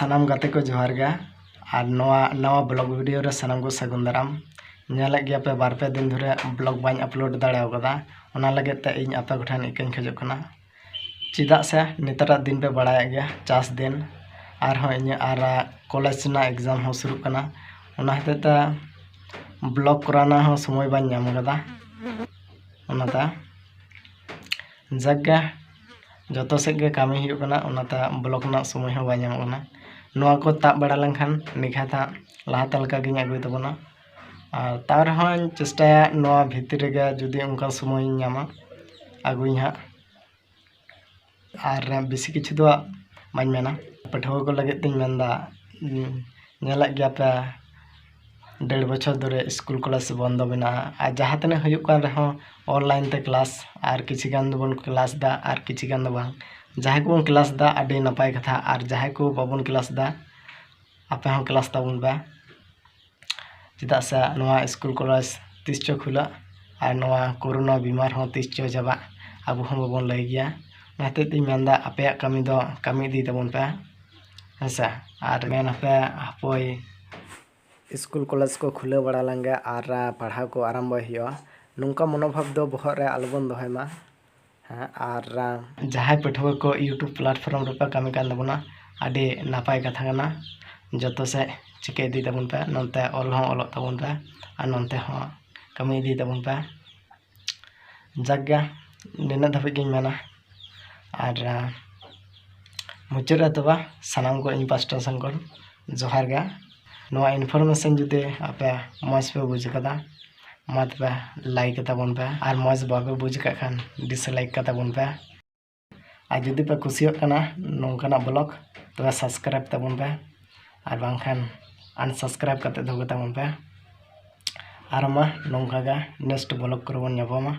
सानाम गाते को जोहार गे और नवा ब्लॉग वीडियो रे सानाम को सगुन दाराम नेले गया पे बार पे दिन धरे ब्लॉग बाñ अपलोड दाड़ा कदा ओना लगे ते इन आपे कोठन इकन खजो कना चिदा से नेतरा दिन पे बड़ाया गया चास दिन और हो इन और कॉलेज ना एग्जाम हो शुरू कना ओना हते ब्लॉग कराना हो समय बाñ नाम कदा ओनाता जगह जतो से गे कामी हियो कना ओनाता ब्लॉग ना समय हो बाñ नाम कना नवा को ताब बड़ा लंखान निखाता लाहाता लका गिन आगुय तबना और तार हन चेष्टाया नवा भितर गे जुदी उनका समय नामा आगुय हा और बेसी किछु दो बाñ मेना पठवा को लगे तिन मेनदा नेला गया पे 1.5 बछर धरे स्कूल क्लास बंद बना और जहाँ तने हुयुक कान रहो ऑनलाइन ते क्लास और किछि गान दबन क्लास दा और किछि गान दबा जहाँ को क्लास दा अडी नपाय कथा और जहाँ को बाबन क्लास दा आपे हो क्लास ताबन बा चिदा से नवा स्कूल कॉलेज तीस चो खुला और नवा कोरोना बीमार हो तीस चो जाबा अब हम बाबन लय गया नाते ती मेंदा आपे कमी दो कमी दी ताबन पे हसा और मेन आपे हपोय स्कूल कॉलेज को खुले बड़ा लंगे और पढ़ा को आरंभ हियो नुका मनोभाव दो बहर रे आलबन दोहमा और जहाँ पठुआ को यूट्यूब प्लेटफॉर्म रुपा कमी कान दबना आडे नापाय कथा कना जतो से चिके दी तबन पे ननते ऑल हो ऑल तबन पे और ननते हो कमी दी तबन पे जगह निना धाबे गिन मेना और मुचाद तबा सानाम को इन पास्टा संकर जोहार गा नवा इनफॉर्मेशन जुदे आपे मज पे बुझ कदा मत पे लाइक तबन पे और मज बाबे बुझ का खान डिसलाइक का तबन पे और जुदी पे खुशी कना नोंकाना ब्लॉग तो सब्सक्राइब तबन पे और बांखान अनसब्सक्राइब करते दो तबन पे और मा नोंका गा नेक्स्ट ब्लॉग करबन न्यापमा।